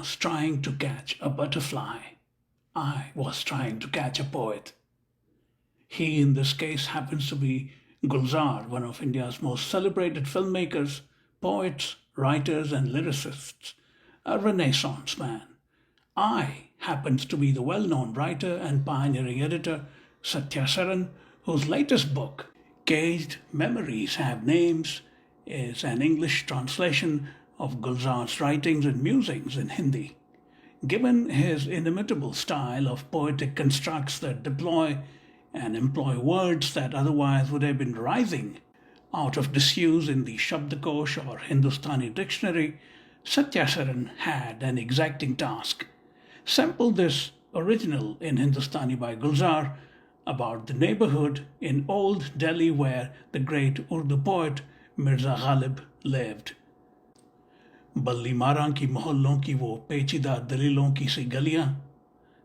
was trying to catch a butterfly. I was trying to catch a poet. He, in this case, happens to be Gulzar, one of India's most celebrated filmmakers, poets, writers, and lyricists, a Renaissance man. I happens to be the well known writer and pioneering editor Sathya Saran, whose latest book, Caged Memories Have Names, is an English translation of Gulzar's writings and musings in Hindi. Given his inimitable style of poetic constructs that deploy and employ words that otherwise would have been rising out of disuse in the Shabdakosh or Hindustani dictionary, Sathya Saran had an exacting task. Sample this original in Hindustani by Gulzar about the neighborhood in Old Delhi where the great Urdu poet Mirza Ghalib lived. बल्ली मारां की मोहल्लों की वो पेचीदा दलीलों की सी गलियां,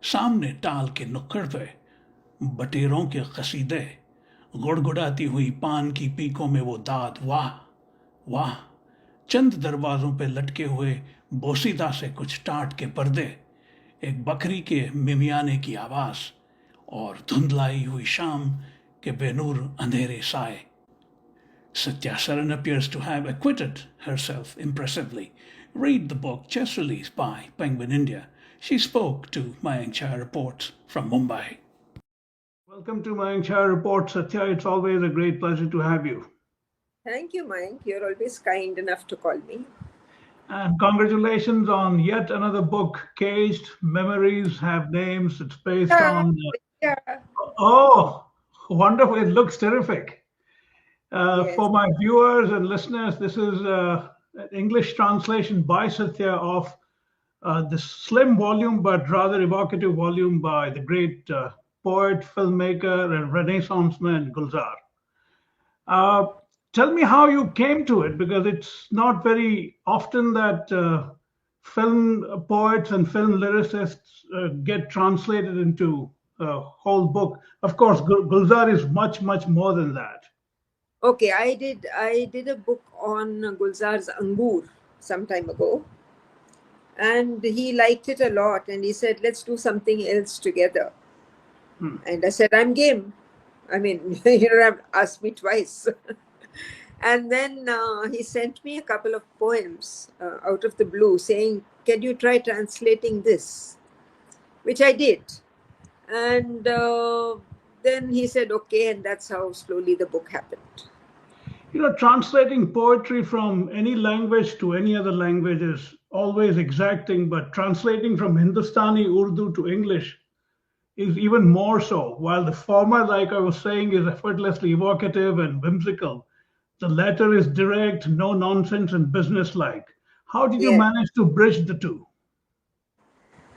सामने टाल के नुक्कड़ पे बटेरों के कसीदे, गुड़गुड़ाती हुई पान की पीकों में वो दाद वाह वाह, चंद दरवाज़ों पे लटके हुए बोसीदा से कुछ टाट के पर्दे, एक बकरी के मिमियाने की आवाज़ और धुंधलाई हुई शाम के बेनूर अंधेरे साए. Sathya Saran appears to have acquitted herself impressively. Read the book just released by Penguin India. She spoke to Mayank Chhaya Reports from Mumbai. Welcome to Mayank Chhaya Reports, Sathya. It's always a great pleasure to have you. Thank you, Mayank. You're always kind enough to call me. And congratulations on yet another book, Caged Memories Have Names. It's based on... Oh, wonderful. It looks terrific. Yes. For my viewers and listeners, this is an English translation by Sathya of this slim volume but rather evocative volume by the great poet, filmmaker, and Renaissance man Gulzar. Tell me how you came to it, because it's not very often that film poets and film lyricists get translated into a whole book. Of course, Gulzar is much, much more than that. Okay, I did a book on Gulzar's Angur some time ago, and he liked it a lot, and he said, let's do something else together. And I said, I'm game. I mean, you don't have to ask me twice. And then he sent me a couple of poems out of the blue saying, can you try translating this? Which I did. And then he said, okay, and that's how slowly the book happened. You know, translating poetry from any language to any other language is always exacting, but translating from Hindustani Urdu to English is even more so. While the former, like I was saying, is effortlessly evocative and whimsical, the latter is direct, no nonsense, and businesslike. How did you manage to bridge the two?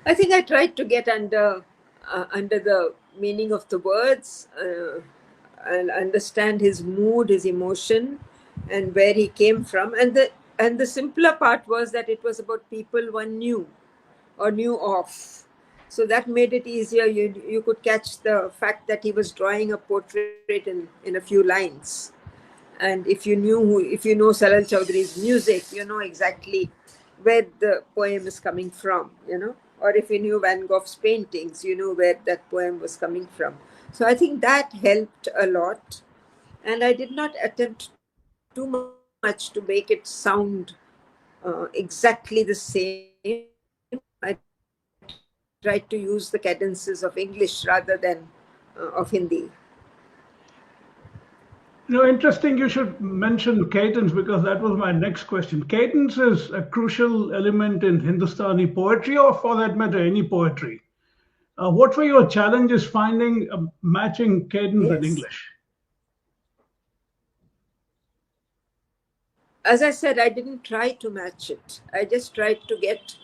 I think I tried to get under the meaning of the words and understand his mood, his emotion, and where he came from. And the simpler part was that it was about people one knew or knew of. So that made it easier. You could catch the fact that he was drawing a portrait in a few lines. And if you know Salal Chowdhury's music, you know exactly where the poem is coming from, you know. Or if you knew Van Gogh's paintings, you know where that poem was coming from. So I think that helped a lot. And I did not attempt too much to make it sound exactly the same. I tried to use the cadences of English rather than of Hindi. You know, interesting you should mention cadence, because that was my next question. Cadence is a crucial element in Hindustani poetry, or for that matter, any poetry. What were your challenges finding matching cadence in English? As I said, I didn't try to match it. I just tried to get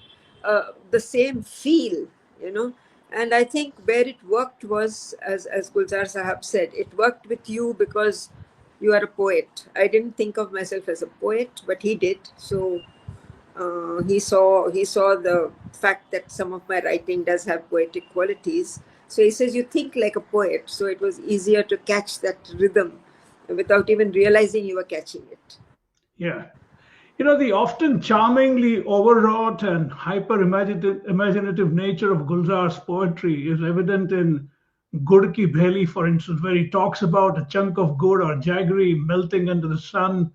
the same feel, you know. And I think where it worked was, as Gulzar Sahab said, it worked with you because you are a poet. I didn't think of myself as a poet, but he did. So he saw the fact that some of my writing does have poetic qualities. So he says, you think like a poet. So it was easier to catch that rhythm without even realizing you were catching it. Yeah. The often charmingly overwrought and hyper imaginative nature of Gulzar's poetry is evident in Gud Ki Bheli, for instance, where he talks about a chunk of good or jaggery melting under the sun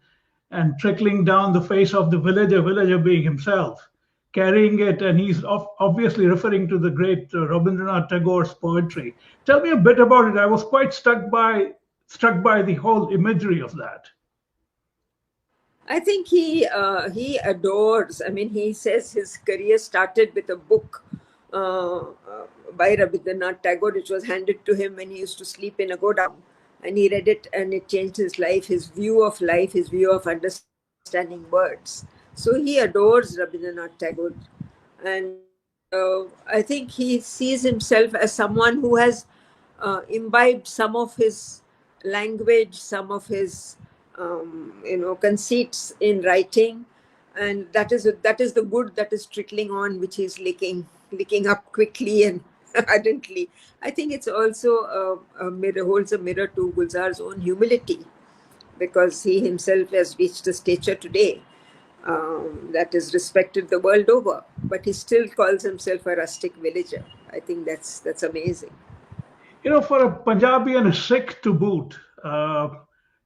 and trickling down the face of the villager being himself, carrying it, and he's obviously referring to the great Rabindranath Tagore's poetry. Tell me a bit about it. I was quite struck by the whole imagery of that. I think he adores. I mean, he says his career started with a book by Rabindranath Tagore, which was handed to him when he used to sleep in a godown, and he read it, and it changed his life, his view of understanding words. So he adores Rabindranath Tagore, and I think he sees himself as someone who has imbibed some of his language, some of his conceits in writing, and that is the good that is trickling on, which he's licking up quickly and ardently. I think it's also a mirror, holds a mirror to Gulzar's own humility, because he himself has reached a stature today that is respected the world over, but he still calls himself a rustic villager. I think that's amazing. For a Punjabi and a Sikh to boot,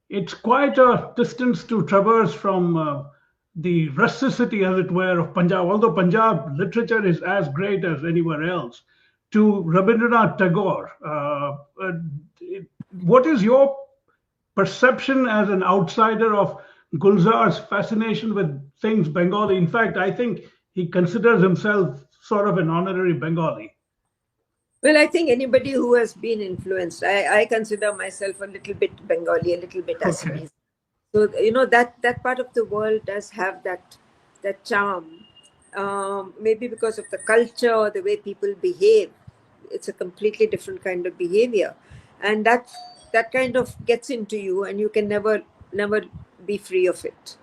it's quite a distance to traverse from the rusticity, as it were, of Punjab, although Punjab literature is as great as anywhere else, to Rabindranath Tagore. What is your perception as an outsider of Gulzar's fascination with things Bengali? In fact, I think he considers himself sort of an honorary Bengali. Well, I think anybody who has been influenced, I consider myself a little bit Bengali, a little bit Okay. Assamese. So that part of the world does have that charm. Maybe because of the culture or the way people behave, it's a completely different kind of behavior, and that kind of gets into you, and you can never be free of it.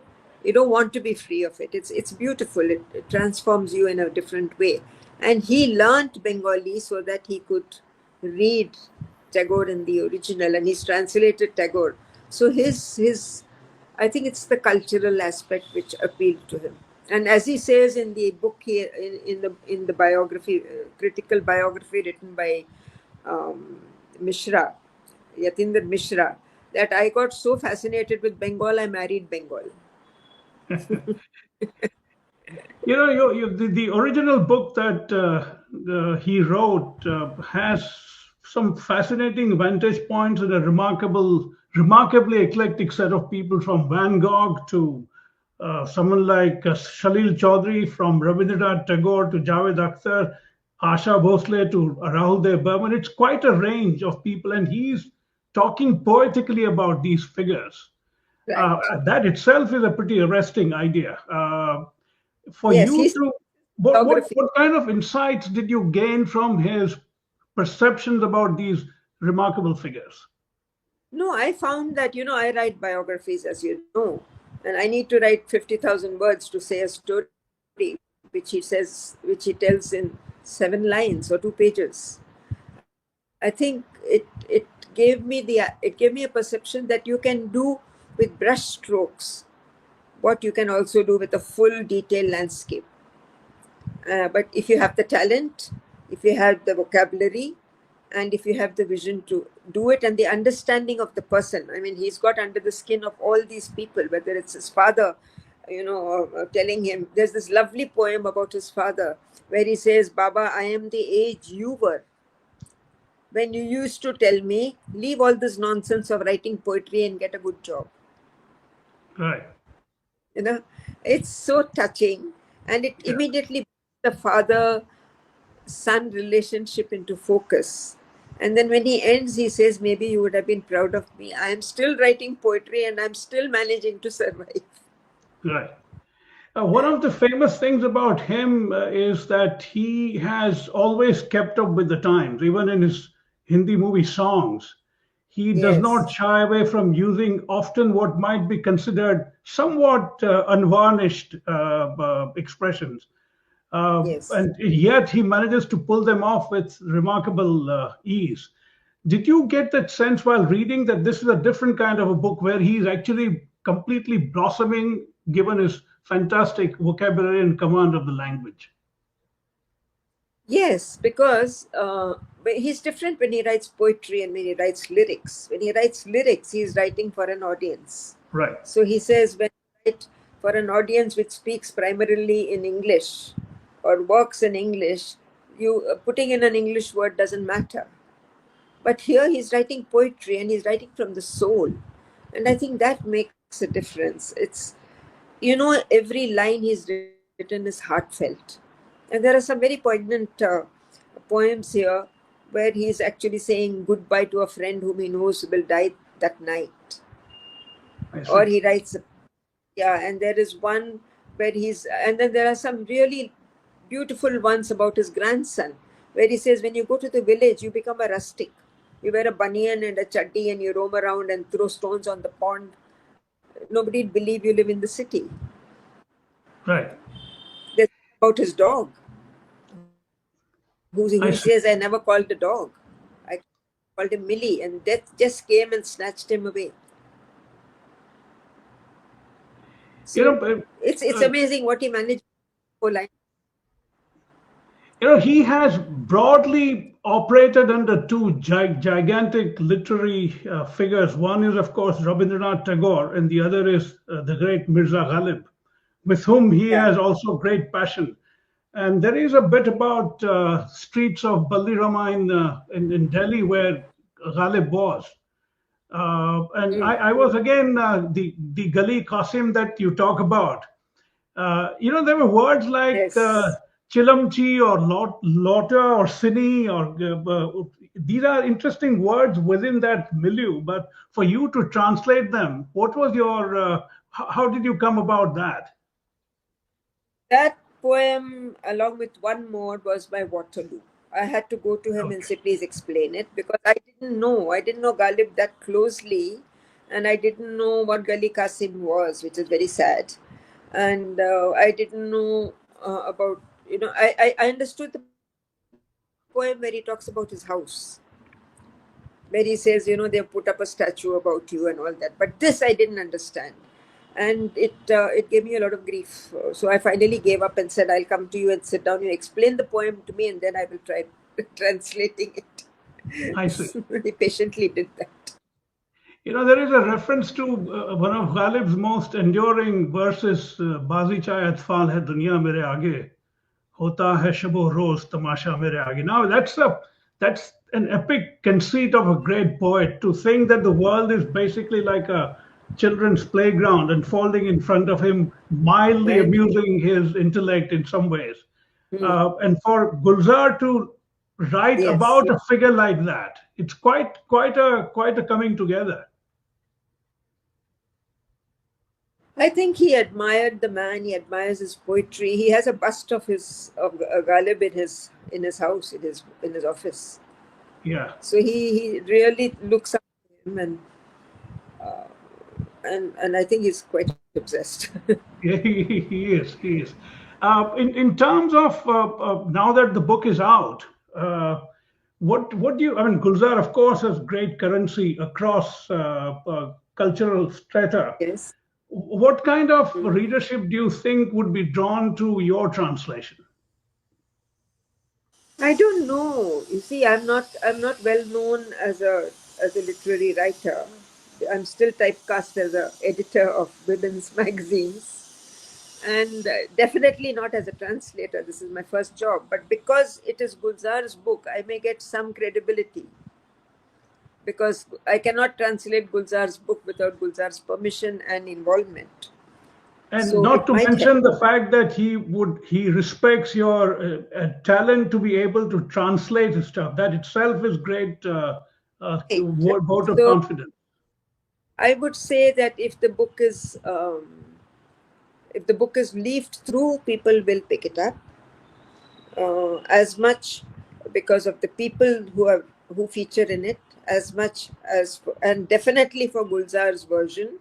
You don't want to be free of it. It's beautiful. It transforms you in a different way. And he learned Bengali so that he could read Tagore in the original, and he's translated Tagore. So his I think it's the cultural aspect which appealed to him. And as he says in the book here, in the biography, critical biography written by um, Mishra, Yatinder Mishra, that I got so fascinated with Bengal, I married Bengal. The original book that he wrote has some fascinating vantage points and a remarkably eclectic set of people, from Van Gogh to someone like Shalil Chaudhry, from Rabindranath Tagore to Javed Akhtar, Asha Bhosle to Rahul Dev Burman. It's quite a range of people, and he's talking poetically about these figures. Right. That itself is a pretty arresting idea. For Yes, you he's to what biography. what kind of insights did you gain from his perceptions about these remarkable figures? No, I found that, I write biographies, as you know, and I need to write 50,000 words to say a story, which he tells in 7 lines or 2 pages. I think it gave me a perception that you can do with brush strokes what you can also do with a full detailed landscape. But if you have the talent, if you have the vocabulary, and if you have the vision to do it, and the understanding of the person, I mean, he's got under the skin of all these people, whether it's his father, telling him. There's this lovely poem about his father where he says, Baba, I am the age you were when you used to tell me, leave all this nonsense of writing poetry and get a good job. Right. You know, it's so touching, and it Yeah. immediately puts the father son relationship into focus. And then when he ends, he says, maybe you would have been proud of me. I am still writing poetry and I'm still managing to survive. Right. One of the famous things about him is that he has always kept up with the times, even in his Hindi movie songs. He does not Yes, shy away from using often what might be considered somewhat unvarnished expressions. yes. And yet he manages to pull them off with remarkable ease. Did you get that sense while reading that this is a different kind of a book where he's actually completely blossoming given his fantastic vocabulary and command of the language. Yes, because but he's different when he writes poetry and when he writes lyrics. When he writes lyrics, he's writing for an audience. Right. So he says, when you write for an audience which speaks primarily in English or works in English, you putting in an English word doesn't matter. But here he's writing poetry and he's writing from the soul. And I think that makes a difference. It's, every line he's written is heartfelt. And there are some very poignant poems here where he's actually saying goodbye to a friend whom he knows will die that night. I Or see. he writes, yeah, and there is one where and then there are some really beautiful ones about his grandson, where he says, when you go to the village, you become a rustic. You wear a banyan and a chaddi and you roam around and throw stones on the pond. Nobody'd believe you live in the city. Right. There's about his dog, who I says, see. I never called the dog. I called him Millie, and death just came and snatched him away. You So know, it's uh, amazing what he managed for line. he has broadly operated under two gigantic literary figures. One is, of course, Rabindranath Tagore, and the other is the great Mirza Ghalib, with whom he Yeah. has also great passion. And there is a bit about streets of Balli Rama in Delhi where Ghalib was. And Mm. I was again the Gali Qasim that you talk about. There were words like Yes. chilamchi or lota or sini or these are interesting words within that milieu. But for you to translate them, what was your how did you come about that? That poem, along with one more, was by Waterloo. I had to go to him and Okay. say, please explain it, because I didn't know. I didn't know Ghalib that closely, and I didn't know what Gali Qasim was, which is very sad. And I didn't know about, I understood the poem where he talks about his house, where he says, they've put up a statue about you and all that. But this I didn't understand. And it gave me a lot of grief. So I finally gave up and said, I'll come to you and sit down. You explain the poem to me, and then I will try translating it. I see. So he patiently did that. There is a reference to one of Ghalib's most enduring verses, Bazi chahe atfal hai duniya mere aage, hota hai shabo roz tamasha mere aage. Now that's an epic conceit of a great poet to think that the world is basically like a children's playground unfolding in front of him, mildly Right? amusing his intellect in some ways. Hmm. And for Gulzar to write Yes. about a figure like that, it's quite a coming together. I think he admired the man. He admires his poetry. He has a bust of Ghalib in his house, in his office. Yeah. So he really looks up to him, uh, and I think he's quite obsessed. Yeah, he is. He is. In terms of now that the book is out, what do you? I mean, Gulzar, of course, has great currency across cultural strata. Yes. What kind of Mm. readership do you think would be drawn to your translation? I don't know. You see, I'm not well known as a literary writer. I'm still typecast as a editor of women's magazines, and definitely not as a translator. This is my first job, but because it is Gulzar's book, I may get some credibility, because I cannot translate Gulzar's book without Gulzar's permission and involvement. And So not it to might help. mention the fact that he respects your talent to be able to translate his stuff. That itself is great Right. vote of So confidence. I would say that if the book is leafed through, people will pick it up as much because of the people who feature in it, as much as and definitely for Gulzar's version,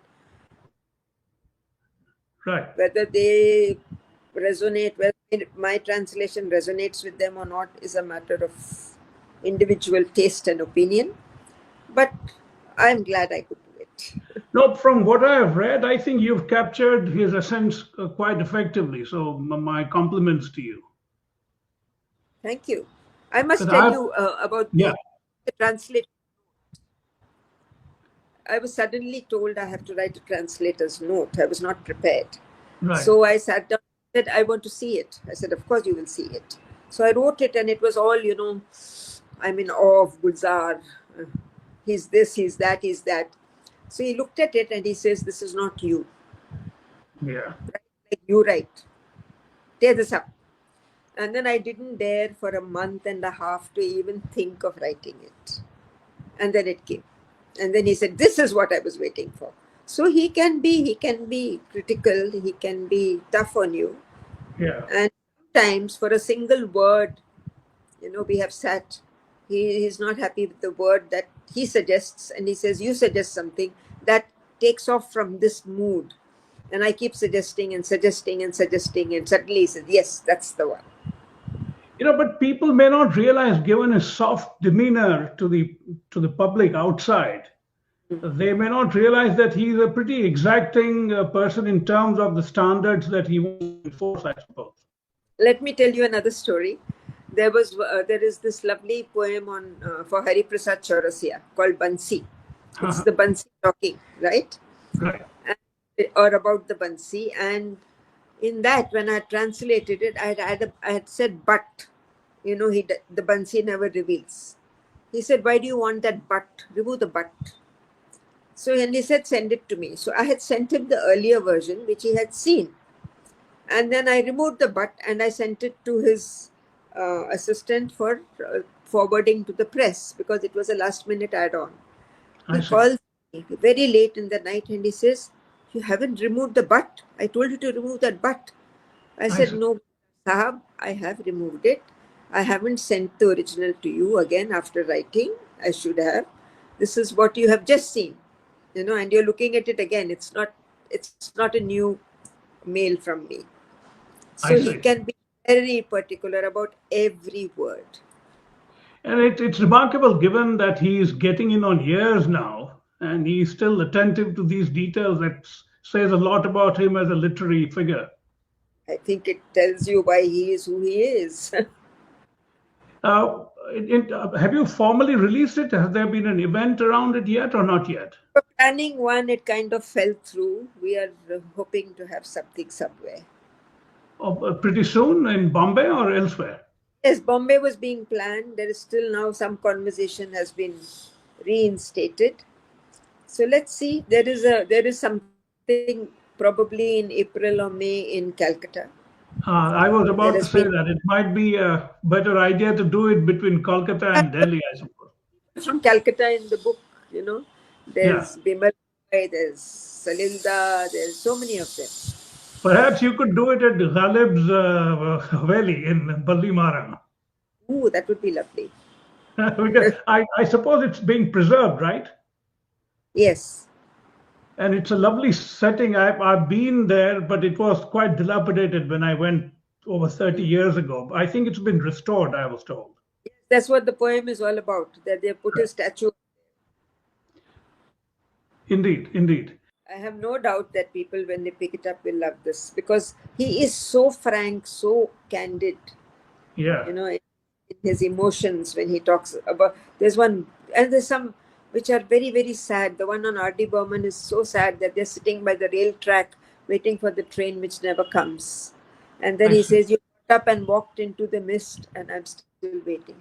Right. whether they resonate, whether my translation resonates with them or not, is a matter of individual taste and opinion. But I'm glad I could do it. No, from what I have read, I think you've captured his essence quite effectively. So my compliments to you. Thank you. I must Because tell I, you about yeah, the translate. I was suddenly told I have to write a translator's note. I was not prepared. right. So I sat down and said, I want to see it. I said, of course you will see it. So I wrote it, and it was all, I'm in awe of Gulzar. Uh, He's this, he's that, he's that. So he looked at it and he says, this is not you. Yeah, Like you write. Tear this up. And then I didn't dare for a month and a half to even think of writing it. And then it came. And then he said, this is what I was waiting for. So he can be critical, he can be tough on you. yeah. And sometimes for a single word, we have sat, he's not happy with the word that he suggests, and he says, you suggest something that takes off from this mood. And I keep suggesting and suggesting and suggesting, and suddenly he says, yes, that's the one. But people may not realize, given his soft demeanor to the public outside, they may not realize that he's a pretty exacting person in terms of the standards that he wants to enforce, I suppose. Let me tell you another story. There is this lovely poem on for Hari Prasad Chaurasia called Bansi. It's the Bansi talking, right? Right. Or about the Bansi. And in that, when I translated it, I had said but. The Bansi never reveals. He said, why do you want that but? Remove the but. So and he said, send it to me. So I had sent him the earlier version, which he had seen. And then I removed the but and I sent it to his assistant for forwarding to the press because it was a last minute add on. I He see. calls me very late in the night and he says, you haven't removed the but. I told you to remove that but. I I said, see. no, Sahab, I have removed it. I haven't sent the original to you again after writing. I should have. This is what you have just seen, and you're looking at it again. It's not a new mail from me. I So he see. can be very particular about every word. And it's remarkable given that he's getting in on years now and he's still attentive to these details. That says a lot about him as a literary figure. I think it tells you why he is who he is. Have you formally released it? Has there been an event around it yet or not yet? For planning one, it kind of fell through. We are hoping to have something somewhere. Pretty soon in Bombay or elsewhere? Yes, Bombay was being planned. There is still now some conversation has been reinstated. So let's see. There is something probably in April or May in Calcutta. I was There has about to been say that it might be a better idea to do it between Kolkata and Delhi, I suppose. from Calcutta in the book. Yeah. There's Bimal, there's Salilda, there's so many of them. Perhaps you could do it at Ghalib's Haveli in Ballimarang. Ooh, that would be lovely. Because I suppose it's being preserved, right? Yes. And it's a lovely setting. I've been there, but it was quite dilapidated when I went over 30 years ago. I think it's been restored, I was told. That's what the poem is all about, that they put a statue. Indeed, indeed. I have no doubt that people, when they pick it up, will love this because he is so frank, so candid, Yeah, in his emotions when he talks about. There's one, and there's some which are very, very sad. The one on R.D. Burman is so sad that they're sitting by the rail track waiting for the train which never comes. And then I he see. says, you got up and walked into the mist, and I'm still waiting.